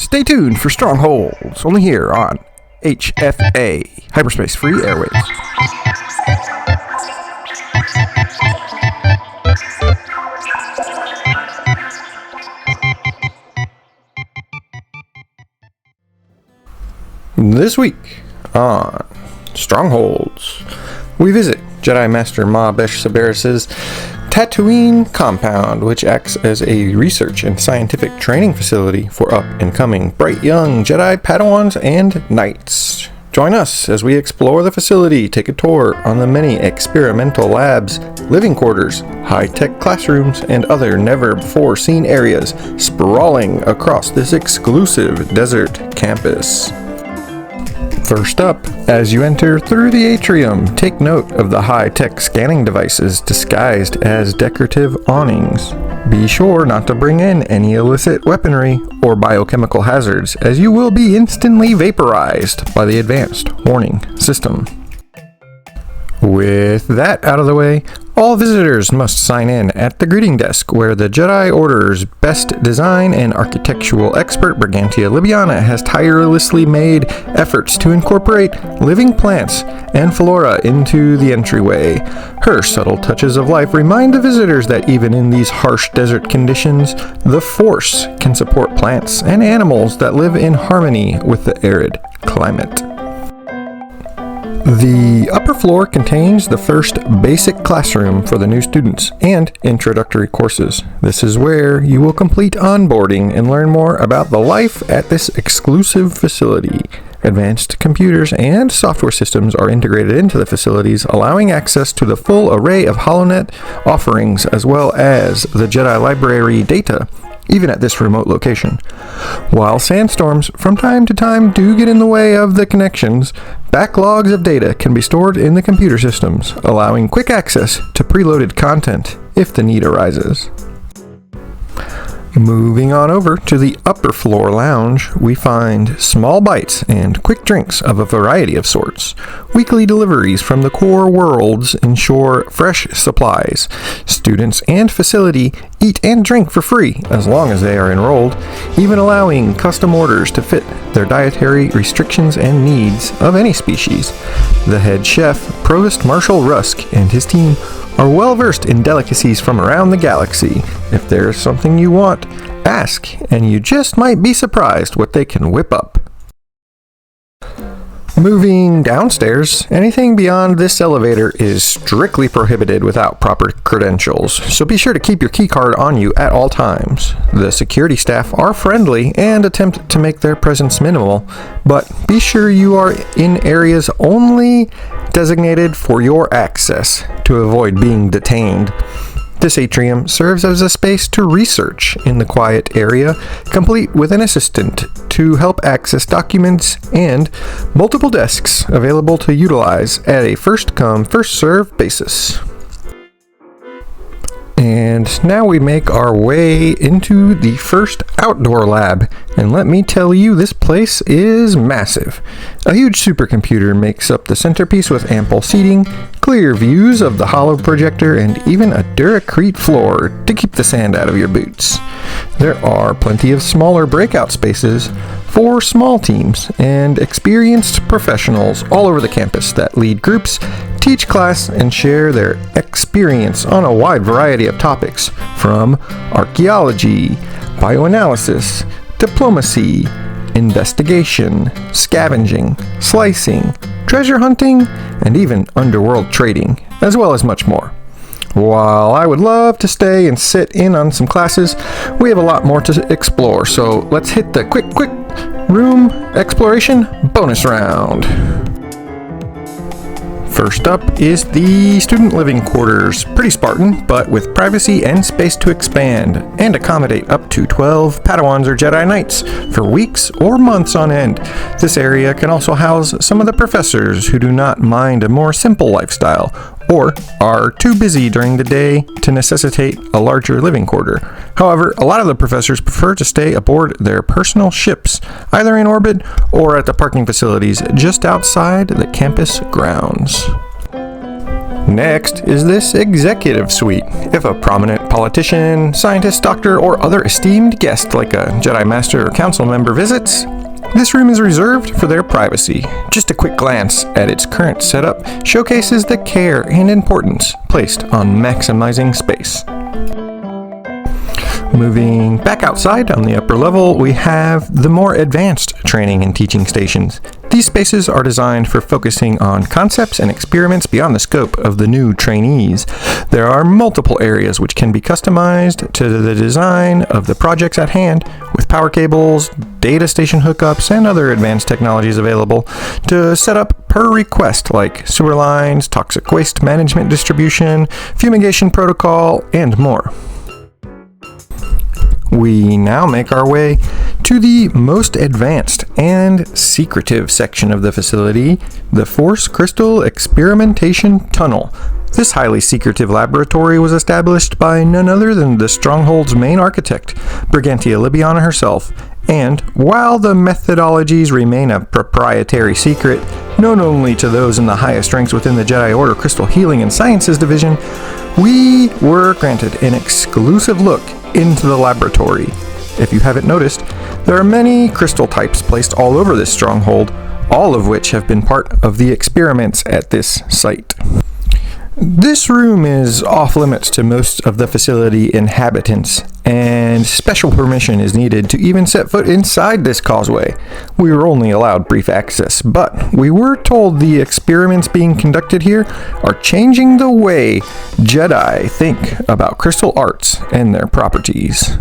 Stay tuned for Strongholds, only here on HFA, Hyperspace Free Airwaves. This week on Strongholds, we visit Jedi Master Ma-Besh Sybaris' Tatooine compound, which acts as a research and scientific training facility for up-and-coming bright young Jedi Padawans and Knights. Join us as we explore the facility, take a tour on the many experimental labs, living quarters, high-tech classrooms, and other never-before-seen areas sprawling across this exclusive desert campus. First up, as you enter through the atrium, take note of the high-tech scanning devices disguised as decorative awnings. Be sure not to bring in any illicit weaponry or biochemical hazards, as you will be instantly vaporized by the advanced warning system. With that out of the way, all visitors must sign in at the greeting desk, where the Jedi Order's best design and architectural expert, Brigantia Libiana, has tirelessly made efforts to incorporate living plants and flora into the entryway. Her subtle touches of life remind the visitors that even in these harsh desert conditions, the Force can support plants and animals that live in harmony with the arid climate. The upper floor contains the first basic classroom for the new students and introductory courses. This is where you will complete onboarding and learn more about the life at this exclusive facility. Advanced computers and software systems are integrated into the facilities, allowing access to the full array of HoloNet offerings as well as the Jedi Library data, even at this remote location. While sandstorms from time to time do get in the way of the connections, backlogs of data can be stored in the computer systems, allowing quick access to preloaded content if the need arises. Moving on over to the upper floor lounge, we find small bites and quick drinks of a variety of sorts. Weekly deliveries from the core worlds ensure fresh supplies. Students and facility eat and drink for free as long as they are enrolled, even allowing custom orders to fit their dietary restrictions and needs of any species. The head chef, Provost Marshal Rusk, and his team are well versed in delicacies from around the galaxy. If there's something you want, ask, and you just might be surprised what they can whip up. Moving downstairs, anything beyond this elevator is strictly prohibited without proper credentials, so be sure to keep your keycard on you at all times. The security staff are friendly and attempt to make their presence minimal, but be sure you are in areas only designated for your access to avoid being detained. This atrium serves as a space to research in the quiet area, complete with an assistant to help access documents and multiple desks available to utilize at a first-come, first-served basis. And now we make our way into the first outdoor lab, and let me tell you, this place is massive. A huge supercomputer makes up the centerpiece with ample seating, clear views of the holo projector, and even a Duracrete floor to keep the sand out of your boots. There are plenty of smaller breakout spaces for small teams and experienced professionals all over the campus that lead groups, teach class, and share their experience on a wide variety of topics, from archaeology, bioanalysis, diplomacy, investigation, scavenging, slicing, treasure hunting, and even underworld trading, as well as much more. While I would love to stay and sit in on some classes, we have a lot more to explore, so let's hit the quick room exploration bonus round. First up is the student living quarters. Pretty Spartan, but with privacy and space to expand and accommodate up to 12 Padawans or Jedi Knights for weeks or months on end. This area can also house some of the professors who do not mind a more simple lifestyle or are too busy during the day to necessitate a larger living quarter. However, a lot of the professors prefer to stay aboard their personal ships, either in orbit or at the parking facilities just outside the campus grounds. Next is this executive suite. If a prominent politician, scientist, doctor, or other esteemed guest like a Jedi Master or Council member visits, this room is reserved for their privacy. Just a quick glance at its current setup showcases the care and importance placed on maximizing space. Moving back outside on the upper level, we have the more advanced training and teaching stations. These spaces are designed for focusing on concepts and experiments beyond the scope of the new trainees. There are multiple areas which can be customized to the design of the projects at hand, with power cables, data station hookups, and other advanced technologies available to set up per request, like sewer lines, toxic waste management distribution, fumigation protocol, and more. We now make our way to the most advanced and secretive section of the facility, the Force Crystal Experimentation Tunnel. This highly secretive laboratory was established by none other than the Stronghold's main architect, Brigantia Libiana herself, and while the methodologies remain a proprietary secret, known only to those in the highest ranks within the Jedi Order Crystal Healing and Sciences Division, we were granted an exclusive look into the laboratory. If you haven't noticed, there are many crystal types placed all over this stronghold, all of which have been part of the experiments at this site. This room is off limits to most of the facility inhabitants, and special permission is needed to even set foot inside this causeway. We were only allowed brief access, but we were told the experiments being conducted here are changing the way Jedi think about crystal arts and their properties.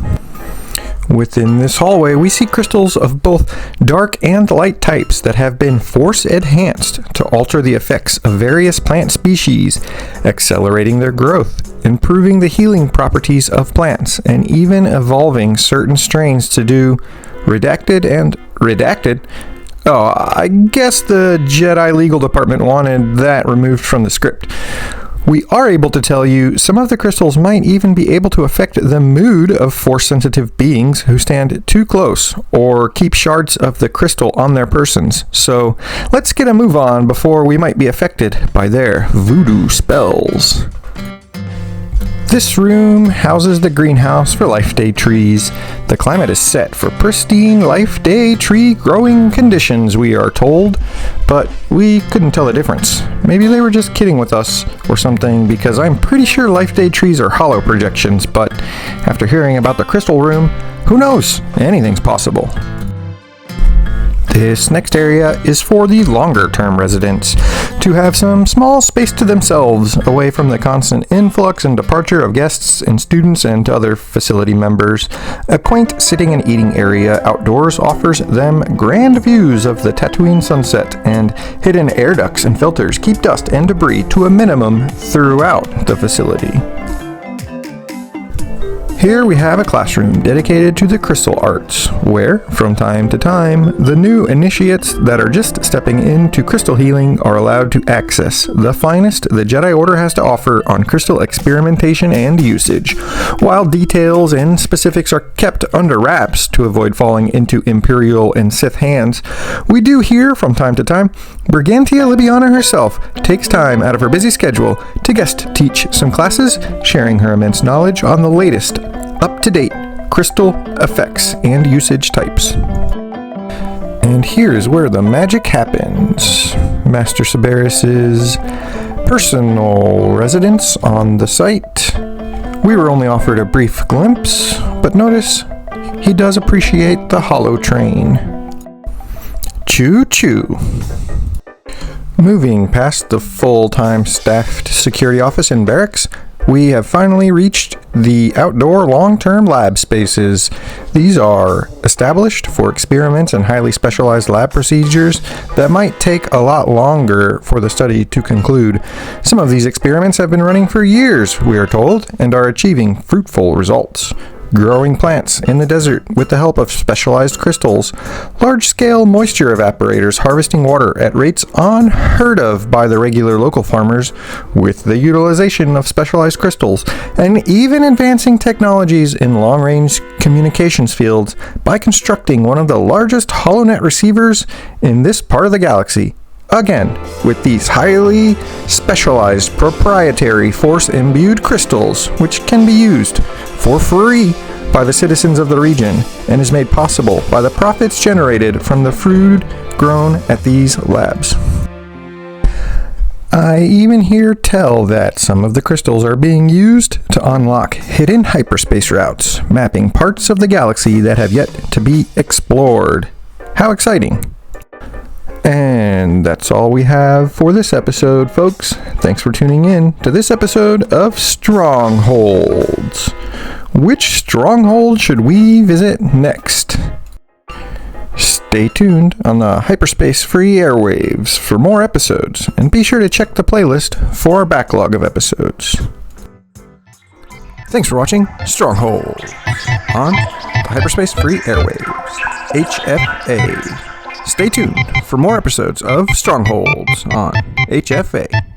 Within this hallway, we see crystals of both dark and light types that have been force-enhanced to alter the effects of various plant species, accelerating their growth, improving the healing properties of plants, and even evolving certain strains to do redacted. Oh, I guess the Jedi legal department wanted that removed from the script. We are able to tell you some of the crystals might even be able to affect the mood of Force-sensitive beings who stand too close or keep shards of the crystal on their persons. So let's get a move on before we might be affected by their voodoo spells. This room houses the greenhouse for Life Day trees. The climate is set for pristine Life Day tree growing conditions, we are told, but we couldn't tell the difference. Maybe they were just kidding with us or something, because I'm pretty sure Life Day trees are hollow projections, but after hearing about the crystal room, who knows? Anything's possible. This next area is for the longer-term residents, to have some small space to themselves, away from the constant influx and departure of guests and students and other facility members. A quaint sitting and eating area outdoors offers them grand views of the Tatooine sunset, and hidden air ducts and filters keep dust and debris to a minimum throughout the facility. Here we have a classroom dedicated to the crystal arts, where, from time to time, the new initiates that are just stepping into crystal healing are allowed to access the finest the Jedi Order has to offer on crystal experimentation and usage. While details and specifics are kept under wraps to avoid falling into Imperial and Sith hands, we do hear, from time to time, Brigantia Libiana herself takes time out of her busy schedule to guest teach some classes, sharing her immense knowledge on the latest up-to-date crystal effects and usage types. And here's where the magic happens. Master Sybaris' personal residence on the site. We were only offered a brief glimpse, but notice he does appreciate the hollow train. Choo-choo. Moving past the full-time staffed security office in barracks, we have finally reached the outdoor long-term lab spaces. These are established for experiments and highly specialized lab procedures that might take a lot longer for the study to conclude. Some of these experiments have been running for years, we are told, and are achieving fruitful results. Growing plants in the desert with the help of specialized crystals, large-scale moisture evaporators harvesting water at rates unheard of by the regular local farmers with the utilization of specialized crystals, and even advancing technologies in long-range communications fields by constructing one of the largest HoloNet receivers in this part of the galaxy. Again, with these highly specialized proprietary force-imbued crystals, which can be used for free by the citizens of the region and is made possible by the profits generated from the food grown at these labs. I even hear tell that some of the crystals are being used to unlock hidden hyperspace routes, mapping parts of the galaxy that have yet to be explored. How exciting! And that's all we have for this episode, folks. Thanks for tuning in to this episode of Strongholds. Which stronghold should we visit next? Stay tuned on the Hyperspace free Airwaves for more episodes, and be sure to check the playlist for our backlog of episodes. Thanks for watching Stronghold on the Hyperspace free Airwaves, HFA. Stay tuned for more episodes of Strongholds on HFA.